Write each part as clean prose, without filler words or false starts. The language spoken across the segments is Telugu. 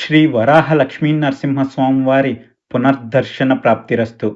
శ్రీ వరాహ లక్ష్మీ నరసింహస్వామి వారి పునర్దర్శన ప్రాప్తిరస్తు.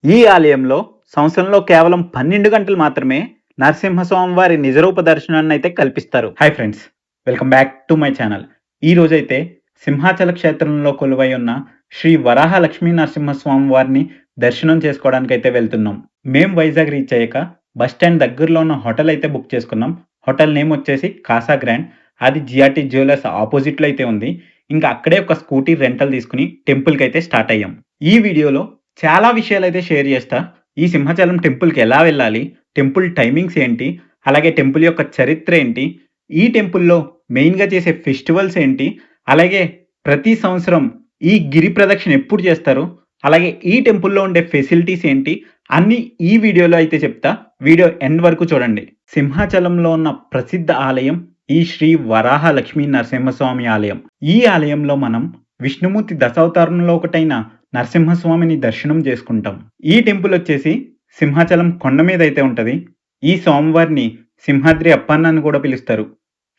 ఈ ఆలయంలో సంవత్సరంలో కేవలం 12 గంటలు మాత్రమే నరసింహస్వామి వారి నిజరూప దర్శనాన్ని అయితే కల్పిస్తారు. Hi friends, welcome back to my channel. ఈ రోజైతే సింహాచల క్షేత్రంలో కొలువై ఉన్న శ్రీ వరాహ లక్ష్మీ నరసింహస్వామి వారిని దర్శనం చేసుకోవడానికి అయితే వెళ్తున్నాం. మేము వైజాగ్ రీచ్ అయ్యాక బస్ స్టాండ్ దగ్గరలో ఉన్న హోటల్ అయితే బుక్ చేసుకున్నాం. హోటల్ నేమ్ వచ్చేసి కాసా గ్రాండ్. అది జిఆర్టీ జ్యువెలర్స్ ఆపోజిట్లో అయితే ఉంది. ఇంకా అక్కడే ఒక స్కూటీ రెంటల్ తీసుకుని టెంపుల్కి అయితే స్టార్ట్ అయ్యాం. ఈ వీడియోలో చాలా విషయాలు అయితే షేర్ చేస్తా. ఈ సింహాచలం టెంపుల్కి ఎలా వెళ్ళాలి, టెంపుల్ టైమింగ్స్ ఏంటి, అలాగే టెంపుల్ యొక్క చరిత్ర ఏంటి, ఈ టెంపుల్లో మెయిన్గా చేసే ఫెస్టివల్స్ ఏంటి, అలాగే ప్రతి సంవత్సరం ఈ గిరి ప్రదక్షిణ ఎప్పుడు చేస్తారు, అలాగే ఈ టెంపుల్లో ఉండే ఫెసిలిటీస్ ఏంటి అన్ని ఈ వీడియోలో అయితే చెప్తా. వీడియో ఎండ్ వరకు చూడండి. సింహాచలంలో ఉన్న ప్రసిద్ధ ఆలయం ఈ శ్రీ వరాహ లక్ష్మీ నరసింహస్వామి ఆలయం. ఈ ఆలయంలో మనం విష్ణుమూర్తి దశావతారంలో ఒకటైన నరసింహస్వామిని దర్శనం చేసుకుంటాం. ఈ టెంపుల్ వచ్చేసి సింహాచలం కొండ మీద అయితే ఉంటది. ఈ స్వామివారిని సింహాద్రి అప్పన్న అని కూడా పిలుస్తారు.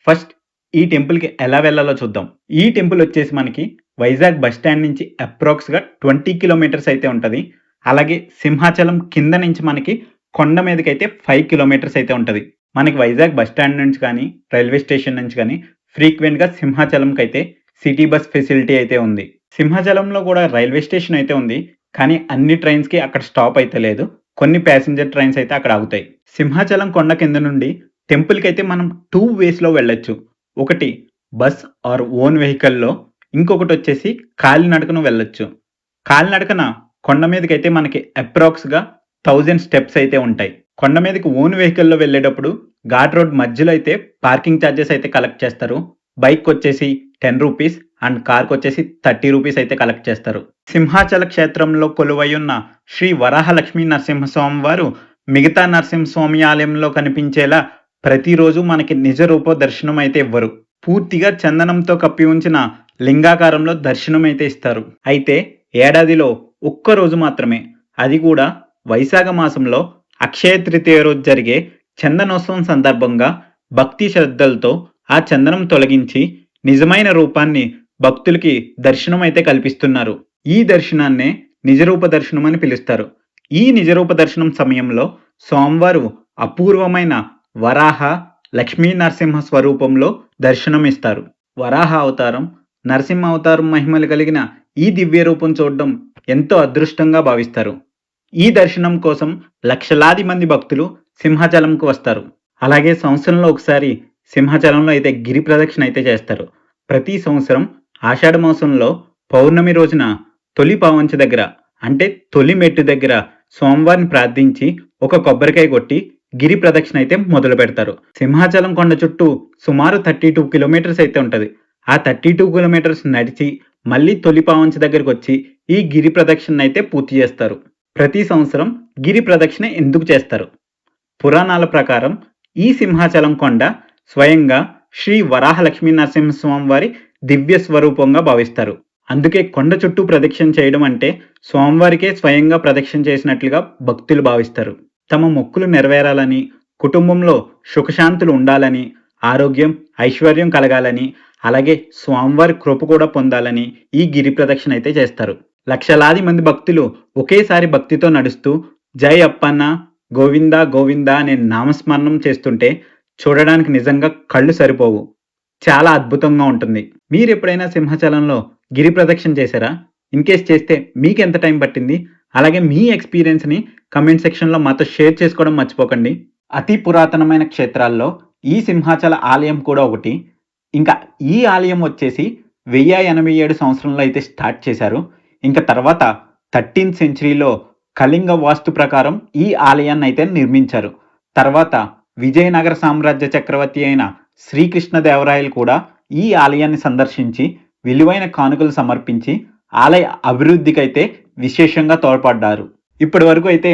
ఫస్ట్ ఈ టెంపుల్కి ఎలా వెళ్ళాలో చూద్దాం. ఈ టెంపుల్ వచ్చేసి మనకి వైజాగ్ బస్ స్టాండ్ నుంచి అప్రాక్స్గా 20 కిలోమీటర్స్ అయితే ఉంటది. అలాగే సింహాచలం కింద నుంచి మనకి కొండ మీదకి అయితే 5 కిలోమీటర్స్ అయితే ఉంటది. మనకి వైజాగ్ బస్ స్టాండ్ నుంచి కానీ రైల్వే స్టేషన్ నుంచి కానీ ఫ్రీక్వెంట్గా సింహాచలంకి అయితే సిటీ బస్ ఫెసిలిటీ అయితే ఉంది. సింహాచలంలో కూడా రైల్వే స్టేషన్ అయితే ఉంది, కానీ అన్ని ట్రైన్స్కి అక్కడ స్టాప్ అయితే లేదు. కొన్ని ప్యాసింజర్ ట్రైన్స్ అయితే అక్కడ ఆగుతాయి. సింహాచలం కొండ కింద నుండి టెంపుల్కి అయితే మనం 2 వేస్లో వెళ్ళొచ్చు. ఒకటి బస్ ఆర్ ఓన్ వెహికల్లో, ఇంకొకటి వచ్చేసి కాలినడకను వెళ్ళొచ్చు. కాలినడకన కొండ మీదకి అయితే మనకి అప్రాక్స్గా 1000 స్టెప్స్ అయితే ఉంటాయి. కొండ మీదకి ఓన్ వెహికల్లో వెళ్ళేటప్పుడు ఘాట్ రోడ్ మధ్యలో అయితే పార్కింగ్ ఛార్జెస్ అయితే కలెక్ట్ చేస్తారు. బైక్ వచ్చేసి 10 రూపీస్ అండ్ కార్కి వచ్చేసి 30 రూపీస్ అయితే కలెక్ట్ చేస్తారు. సింహాచల క్షేత్రంలో కొలువై ఉన్న శ్రీ వరాహ లక్ష్మీ నరసింహస్వామి వారు మిగతా నరసింహస్వామి ఆలయంలో కనిపించేలా ప్రతిరోజు మనకి నిజ రూప దర్శనం అయితే ఇవ్వరు. పూర్తిగా చందనంతో కప్పి ఉంచిన లింగాకారంలో దర్శనం అయితే ఇస్తారు. అయితే ఏడాదిలో ఒక్కరోజు మాత్రమే, అది కూడా వైశాఖ మాసంలో అక్షయ తృతీయ రోజు జరిగే చందనోత్సవం సందర్భంగా భక్తి శ్రద్ధలతో ఆ చందనం తొలగించి నిజమైన రూపాన్ని భక్తులకి దర్శనం అయితే కల్పిస్తున్నారు. ఈ దర్శనాన్నే నిజరూప దర్శనం అని పిలుస్తారు. ఈ నిజరూప దర్శనం సమయంలో స్వామివారు అపూర్వమైన వరాహ లక్ష్మీ నరసింహ స్వరూపంలో దర్శనం ఇస్తారు. వరాహ అవతారం, నరసింహ అవతారం మహిమలు కలిగిన ఈ దివ్య రూపం చూడడం ఎంతో అదృష్టంగా భావిస్తారు. ఈ దర్శనం కోసం లక్షలాది మంది భక్తులు సింహాచలంకు వస్తారు. అలాగే సంవత్సరంలో ఒకసారి సింహాచలంలో అయితే గిరి ప్రదక్షిణ అయితే చేస్తారు. ప్రతి సంవత్సరం ఆషాఢ మాసంలో పౌర్ణమి రోజున తొలి పావంచ దగ్గర, అంటే తొలి మెట్టు దగ్గర స్వామివారిని ప్రార్థించి ఒక కొబ్బరికాయ కొట్టి గిరి ప్రదక్షిణ అయితే మొదలు పెడతారు. సింహాచలం కొండ చుట్టూ సుమారు 32 కిలోమీటర్స్ అయితే ఉంటది. ఆ 32 కిలోమీటర్స్ నడిచి మళ్ళీ తొలి పావంచ దగ్గరకు వచ్చి ఈ గిరి ప్రదక్షిణ అయితే పూర్తి చేస్తారు. ప్రతి సంవత్సరం గిరి ప్రదక్షిణ ఎందుకు చేస్తారు? పురాణాల ప్రకారం ఈ సింహాచలం కొండ స్వయంగా శ్రీ వరాహ లక్ష్మీ నరసింహస్వామి వారి దివ్య స్వరూపంగా భావిస్తారు. అందుకే కొండ చుట్టూ ప్రదక్షిణ చేయడం అంటే స్వామివారికే స్వయంగా ప్రదక్షిణ చేసినట్లుగా భక్తులు భావిస్తారు. తమ మొక్కులు నెరవేరాలని, కుటుంబంలో సుఖశాంతులు ఉండాలని, ఆరోగ్యం ఐశ్వర్యం కలగాలని, అలాగే స్వామివారి కృప కూడా పొందాలని ఈ గిరి ప్రదక్షిణ అయితే చేస్తారు. లక్షలాది మంది భక్తులు ఒకేసారి భక్తితో నడుస్తూ జై అప్పన్న, గోవిందా గోవిందా అనే నామస్మరణం చేస్తుంటే చూడడానికి నిజంగా కళ్ళు సరిపోవు. చాలా అద్భుతంగా ఉంటుంది. మీరు ఎప్పుడైనా సింహాచలంలో గిరి ప్రదక్షిణ చేశారా? ఇన్కేస్ చేస్తే మీకు ఎంత టైం పట్టింది? అలాగే మీ ఎక్స్పీరియన్స్ని కమెంట్ సెక్షన్లో మాతో షేర్ చేసుకోవడం మర్చిపోకండి. అతి పురాతనమైన క్షేత్రాల్లో ఈ సింహాచల ఆలయం కూడా ఒకటి. ఇంకా ఈ ఆలయం వచ్చేసి 1087 సంవత్సరంలో అయితే స్టార్ట్ చేశారు. ఇంకా తర్వాత 13th సెంచరీలో కళింగ వాస్తు ప్రకారం ఈ ఆలయాన్ని అయితే నిర్మించారు. తర్వాత విజయనగర సామ్రాజ్య చక్రవర్తి అయిన శ్రీకృష్ణదేవరాయలు కూడా ఈ ఆలయాన్ని సందర్శించి విలువైన కానుకలు సమర్పించి ఆలయ అభివృద్ధికి అయితే విశేషంగా తోడ్పడ్డారు. ఇప్పటి వరకు అయితే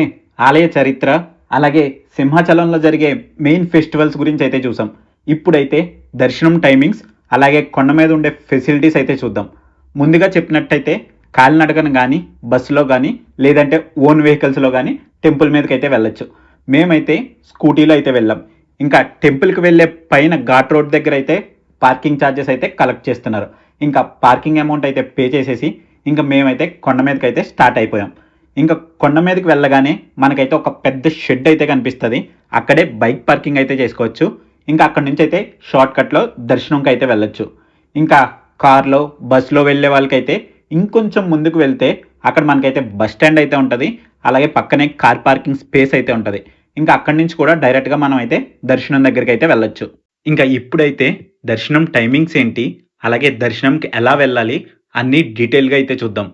ఆలయ చరిత్ర, అలాగే సింహాచలంలో జరిగే మెయిన్ ఫెస్టివల్స్ గురించి అయితే చూసాం. ఇప్పుడైతే దర్శనం టైమింగ్స్, అలాగే కొండ మీద ఉండే ఫెసిలిటీస్ అయితే చూద్దాం. ముందుగా చెప్పినట్టయితే కాలినడకన కానీ, బస్సులో కానీ, లేదంటే ఓన్ వెహికల్స్లో కానీ టెంపుల్ మీదకి అయితే వెళ్ళొచ్చు. మేమైతే స్కూటీలో అయితే వెళ్ళాం. ఇంకా టెంపుల్కి వెళ్ళే పైన ఘాట్ రోడ్ దగ్గర అయితే పార్కింగ్ ఛార్జెస్ అయితే కలెక్ట్ చేస్తున్నారు. ఇంకా పార్కింగ్ అమౌంట్ అయితే పే చేసేసి ఇంకా మేమైతే కొండ మీదకైతే స్టార్ట్ అయిపోయాం. ఇంకా కొండ మీదకి వెళ్ళగానే మనకైతే ఒక పెద్ద షెడ్ అయితే కనిపిస్తది. అక్కడే బైక్ పార్కింగ్ అయితే చేసుకోవచ్చు. ఇంకా అక్కడి నుంచి అయితే షార్ట్ కట్‌లో దర్శనంకి అయితే వెళ్ళొచ్చు. ఇంకా కార్‌లో, బస్‌లో వెళ్ళే వాళ్ళకైతే ఇంకొంచెం ముందుకు వెళ్తే అక్కడ మనకైతే బస్ స్టాండ్ అయితే ఉంటది. అలాగే పక్కనే కార్ పార్కింగ్ స్పేస్ అయితే ఉంటది. ఇంకా అక్కడి నుంచి కూడా డైరెక్ట్‌గా మనం అయితే దర్శనం దగ్గరికైతే వెళ్ళొచ్చు. ఇంకా ఇప్పుడైతే దర్శనం టైమింగ్స్ ఏంటి? అలాగే దర్శనంకి ఎలా వెళ్ళాలి? అన్నీ డీటెయిల్‌గా అయితే చూద్దాం.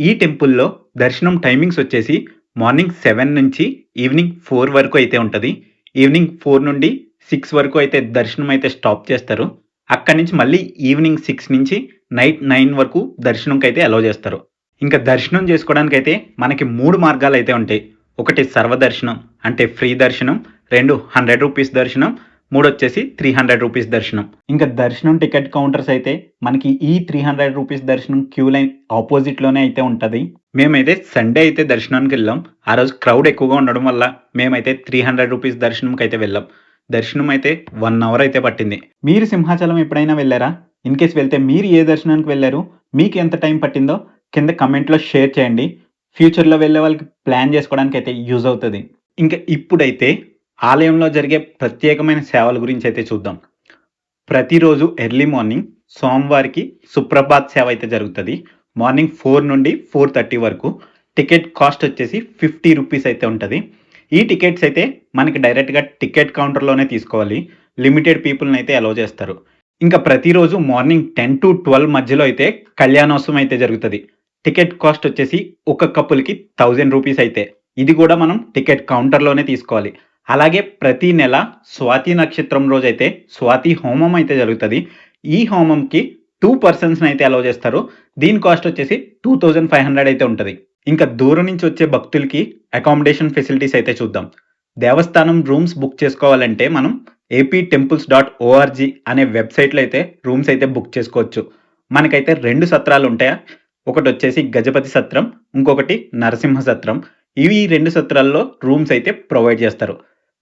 ఈ టెంపుల్‌లో దర్శనం టైమింగ్స్ వచ్చేసి మార్నింగ్ 7 నుంచి ఈవినింగ్ 4 వరకు అయితే ఉంటది. ఈవినింగ్ 4 నుండి 6 వరకు అయితే దర్శనం అయితే స్టాప్ చేస్తారు. అక్కడి నుంచి మళ్ళీ ఈవినింగ్ 6 నుంచి నైట్ 9 వరకు దర్శనంకైతే అలౌ చేస్తారు. ఇంకా దర్శనం చేసుకోవడానికైతే మనకి 3 మార్గాలైతే ఉంటాయి. ఒకటి సర్వదర్శనం అంటే ఫ్రీ దర్శనం, 2 రూ. 100 దర్శనం, మూడొచ్చేసి రూ. 300 దర్శనం. ఇంకా దర్శనం టికెట్ కౌంటర్స్ అయితే మనకి ఈ రూ. 300 దర్శనం క్యూ లైన్ ఆపోజిట్‌లోనే అయితే ఉంటది. మేమైతే సండే అయితే దర్శనానికెళ్ళాం. ఆ రోజు క్రౌడ్ ఎక్కువగా ఉండడం వల్ల మేమైతే రూ. 300 దర్శనంకైతే వెళ్ళాం. దర్శనం అయితే 1 అవర్ అయితే పట్టింది. మీరు సింహాచలం ఎప్పుడైనా వెళ్లారా? ఇన్‌కేస్ వెళ్తే మీరు ఏ దర్శనానికి వెళ్లారు? మీకు ఎంత టైం పట్టిందో కింద కమెంట్‌లో షేర్ చేయండి. ఫ్యూచర్‌లో వెళ్ళే వాళ్ళకి ప్లాన్ చేసుకోవడానికైతే యూజ్ అవుతది. ఇంకా ఇప్పుడైతే ఆలయంలో జరిగే ప్రత్యేకమైన సేవల గురించి అయితే చూద్దాం. ప్రతిరోజు ఎర్లీ మార్నింగ్ స్వామివారికి సుప్రభాత్ సేవ అయితే జరుగుతది. మార్నింగ్ 4 నుండి 4:30 వరకు. టికెట్ కాస్ట్ వచ్చేసి రూ. 50 అయితే ఉంటది. ఈ టికెట్స్ అయితే మనకి డైరెక్ట్‌గా టికెట్ కౌంటర్‌లోనే తీసుకోవాలి. లిమిటెడ్ పీపుల్‌ని అయితే అలౌ చేస్తారు. ఇంకా ప్రతిరోజు మార్నింగ్ 10-12 మధ్యలో అయితే కళ్యాణోత్సవం అయితే జరుగుతది. టికెట్ కాస్ట్ వచ్చేసి ఒక కపుల్‌కి రూ. 1000 అయితే. ఇది కూడా మనం టికెట్ కౌంటర్‌లోనే తీసుకోవాలి. అలాగే ప్రతి నెల స్వాతి నక్షత్రం రోజైతే స్వాతి హోమం అయితే జరుగుతది. ఈ హోమంకి 2 పర్సన్స్‌ని అయితే అలౌ చేస్తారు. దీని కాస్ట్ వచ్చేసి 2500 అయితే ఉంటది. ఇంకా దూరం నుంచి వచ్చే భక్తులకి అకామిడేషన్ ఫెసిలిటీస్ అయితే చూద్దాం. దేవస్థానం రూమ్స్ బుక్ చేసుకోవాలంటే మనం aptemples.org అనే వెబ్‌సైట్‌లో అయితే రూమ్స్ అయితే బుక్ చేసుకోవచ్చు. మనకైతే 2 సత్రాలు ఉంటాయి. ఒకటొచ్చేసి గజపతి సత్రం, ఇంకొకటి నరసింహ సత్రం. ఇవి 2 సత్రాల్లో రూమ్స్ అయితే ప్రొవైడ్ చేస్తారు.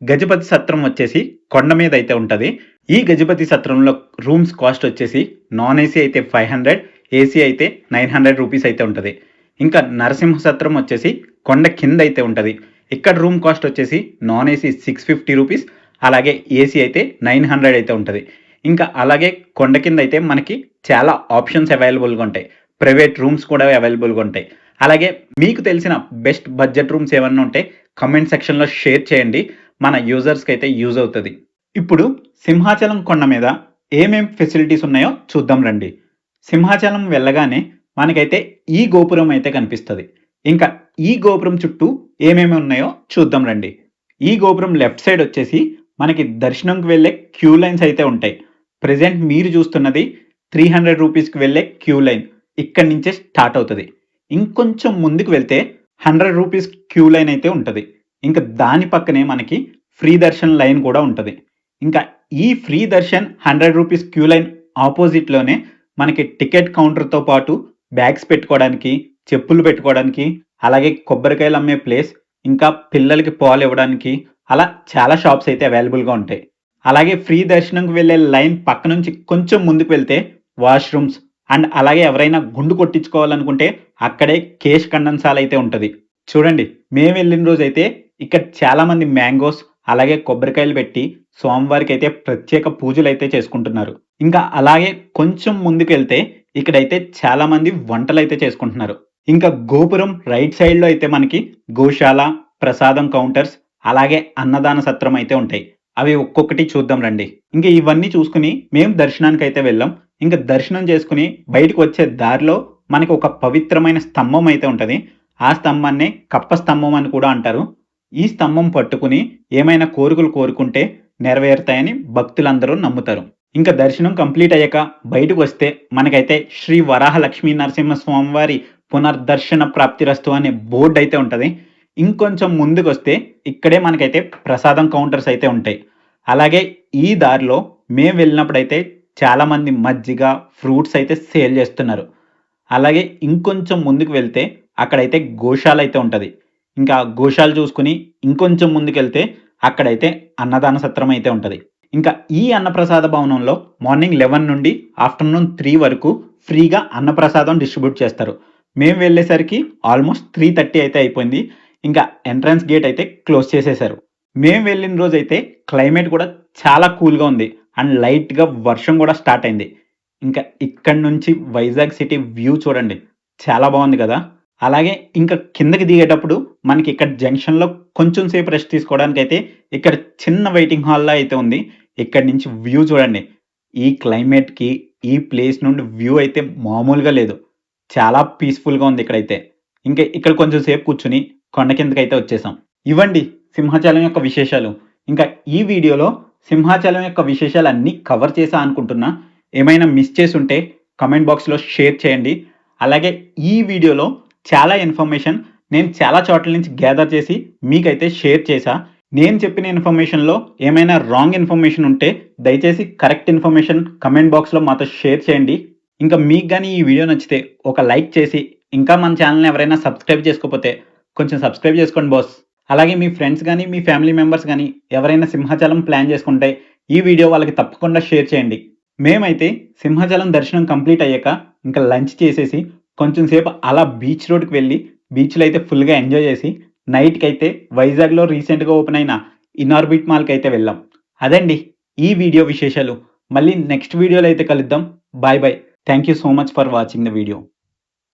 గజపతి సత్రం వచ్చేసి కొండ మీద అయితే ఉంటది. ఈ గజపతి సత్రంలో రూమ్స్ కాస్ట్ వచ్చేసి నాన్ ఏసీ అయితే 500, ఏసీ అయితే రూ. 900 అయితే ఉంటది. ఇంకా నరసింహ సత్రం వచ్చేసి కొండ కింద అయితే ఉంటది. ఇక్కడ రూమ్ కాస్ట్ వచ్చేసి నాన్ ఏసీ రూ. 650, అలాగే ఏసీ అయితే 900 అయితే ఉంటది. ఇంకా అలాగే కొండ కింద అయితే మనకి చాలా ఆప్షన్స్ అవైలబుల్‌గా ఉంటాయి. ప్రైవేట్ రూమ్స్ కూడా అవైలబుల్‌గా ఉంటాయి. అలాగే మీకు తెలిసిన బెస్ట్ బడ్జెట్ రూమ్స్ ఏమన్నా ఉంటే కామెంట్ సెక్షన్‌లో షేర్ చేయండి. మన యూజర్స్‌కి అయితే యూజ్ అవుతది. ఇప్పుడు సింహాచలం కొండ మీద ఏమేం ఫెసిలిటీస్ ఉన్నాయో చూద్దాం రండి. సింహాచలం వెళ్ళగానే మనకైతే ఈ గోపురం అయితే కనిపిస్తది. ఇంకా ఈ గోపురం చుట్టూ ఏమేమి ఉన్నాయో చూద్దాం రండి. ఈ గోపురం లెఫ్ట్ సైడ్ వచ్చేసి మనకి దర్శనంకి వెళ్ళే క్యూ లైన్స్ అయితే ఉంటాయి. ప్రెజెంట్ మీరు చూస్తున్నది రూ. 300కి వెళ్ళే క్యూ లైన్. ఇక్కడి నుంచే స్టార్ట్ అవుతది. ఇంకొంచెం ముందుకు వెళ్తే రూ. 100 క్యూ లైన్ అయితే ఉంటది. ఇంకా దాని పక్కనే మనకి ఫ్రీ దర్శన్ లైన్ కూడా ఉంటది. ఇంకా ఈ ఫ్రీ దర్శన్ రూ. 100 క్యూ లైన్ ఆపోజిట్‌లోనే మనకి టికెట్ కౌంటర్‌తో పాటు బ్యాగ్స్ పెట్టుకోవడానికి, చెప్పులు పెట్టుకోవడానికి, అలాగే కొబ్బరికాయలు అమ్మే ప్లేస్, ఇంకా పిల్లలకి పాలు ఇవ్వడానికి అలా చాలా షాప్స్ అయితే అవైలబుల్‌గా ఉంటాయి. అలాగే ఫ్రీ దర్శనంకి వెళ్ళే లైన్ పక్క నుంచి కొంచెం ముందుకు వెళ్తే వాష్‌రూమ్స్ అండ్ అలాగే ఎవరైనా గుండు కొట్టించుకోవాలనుకుంటే అక్కడే కేశ్ ఖండనశాల అయితే ఉంటది. చూడండి మేము వెళ్ళిన రోజైతే ఇక్కడ చాలా మంది మ్యాంగోస్ అలాగే కొబ్బరికాయలు పెట్టి స్వామివారికైతే ప్రత్యేక పూజలైతే చేసుకుంటున్నారు. ఇంకా అలాగే కొంచెం ముందుకెళ్తే ఇక్కడైతే చాలా మంది వంటలైతే చేసుకుంటున్నారు. ఇంకా గోపురం రైట్ సైడ్‌లో అయితే మనకి గోశాల, ప్రసాదం కౌంటర్స్, అలాగే అన్నదాన సత్రం అయితే ఉంటాయి. అవి ఒక్కొక్కటి చూద్దాం రండి. ఇంక ఇవన్నీ చూసుకొని మేము దర్శనానికైతే వెళ్ళాం. ఇంక దర్శనం చేసుకొని బయటకు వచ్చే దారిలో మనకి ఒక పవిత్రమైన స్తంభం అయితే ఉంటది. ఆ స్తంభాన్నే కప్ప స్తంభం అని కూడా అంటారు. ఈ స్తంభం పట్టుకుని ఏమైనా కోరికలు కోరుకుంటే నెరవేరుతాయని భక్తులందరూ నమ్ముతారు. ఇంకా దర్శనం కంప్లీట్ అయ్యాక బయటకు వస్తే మనకైతే శ్రీ వరాహ లక్ష్మీ నరసింహ స్వామివారి పునర్దర్శన ప్రాప్తిరస్తు అనే బోర్డ్ అయితే ఉంటది. ఇంకొంచెం ముందుకొస్తే ఇక్కడే మనకైతే ప్రసాదం కౌంటర్స్ అయితే ఉంటాయి. అలాగే ఈ దారిలో మేము వెళ్ళినప్పుడైతే చాలా మంది మజ్జిగ, ఫ్రూట్స్ అయితే సేల్ చేస్తున్నారు. అలాగే ఇంకొంచెం ముందుకు వెళ్తే అక్కడైతే గోశాల అయితే ఉంటది. ఇంకా గోశాల చూసుకొని ఇంకొంచెం ముందుకెళ్తే అక్కడైతే అన్నదాన సత్రం అయితే ఉంటది. ఇంకా ఈ అన్నప్రసాద భవనంలో మార్నింగ్ 11 నుండి ఆఫ్టర్నూన్ 3 వరకు ఫ్రీగా అన్నప్రసాదం డిస్ట్రిబ్యూట్ చేస్తారు. మేము వెళ్ళేసరికి ఆల్మోస్ట్ 3:30 అయితే అయిపోయింది. ఇంకా ఎంట్రన్స్ గేట్ అయితే క్లోజ్ చేసేశారు. మేము వెళ్ళిన రోజైతే క్లైమేట్ కూడా చాలా కూల్‌గా ఉంది. అండ్ లైట్‌గా వర్షం కూడా స్టార్ట్ అయింది. ఇంకా ఇక్కడి నుంచి వైజాగ్ సిటీ వ్యూ చూడండి. చాలా బాగుంది కదా! అలాగే ఇంకా కిందకి దిగేటప్పుడు మనకి ఇక్కడ జంక్షన్‌లో కొంచెం సేపు రెస్ట్ తీసుకోవడానికైతే ఇక్కడ చిన్న వెయిటింగ్ హాల్‌లా అయితే ఉంది. ఇక్కడి నుంచి వ్యూ చూడండి. ఈ క్లైమేట్‌కి ఈ ప్లేస్ నుండి వ్యూ అయితే మామూలుగా లేదు. చాలా పీస్‌ఫుల్‌గా ఉంది ఇక్కడైతే. ఇంకా ఇక్కడ కొంచెం సేపు కూర్చొని కొండ కిందకైతే వచ్చేసాం. ఇవండి సింహాచలం యొక్క విశేషాలు. ఇంకా ఈ వీడియోలో సింహాచలం యొక్క విశేషాలన్నీ కవర్ చేశా అనుకుంటున్నా. ఏమైనా మిస్ చేసుంటే కామెంట్ బాక్స్‌లో షేర్ చేయండి. అలాగే ఈ వీడియోలో చాలా ఇన్ఫర్మేషన్ నేను చాలా చోట్ల నుంచి గ్యాదర్ చేసి మీకైతే షేర్ చేశా. నేను చెప్పిన ఇన్ఫర్మేషన్‌లో ఏమైనా రాంగ్ ఇన్ఫర్మేషన్ ఉంటే దయచేసి కరెక్ట్ ఇన్ఫర్మేషన్ కామెంట్ బాక్స్‌లో మాతో షేర్ చేయండి. ఇంకా మీకు గాని ఈ వీడియో నచ్చితే ఒక లైక్ చేసి, ఇంకా మన ఛానెల్‌ని ఎవరైనా సబ్స్క్రైబ్ చేసుకోకపోతే కొంచెం సబ్స్క్రైబ్ చేసుకోండి బాస్. అలాగే మీ ఫ్రెండ్స్ గాని, మీ ఫ్యామిలీ మెంబర్స్ గాని ఎవరైనా సింహాచలం ప్లాన్ చేసుకుంటే ఈ వీడియో వాళ్ళకి తప్పకుండా షేర్ చేయండి. మేమైతే సింహాచలం దర్శనం కంప్లీట్ అయ్యాక ఇంకా లంచ్ చేసేసి కొంచెం సేపు అలా బీచ్ రోడ్‌కి వెళ్ళి బీచ్‌లో అయితే ఫుల్‌గా ఎంజాయ్ చేసి నైట్‌కైతే వైజాగ్‌లో రీసెంట్‌గా ఓపెన్ అయిన ఇనార్బిట్ మాల్‌కైతే వెళ్ళాం. అదండి ఈ వీడియో విశేషాలు. మళ్ళీ నెక్స్ట్ వీడియోలో అయితే కలుద్దాం. Bye bye. Thank you so much for watching the video.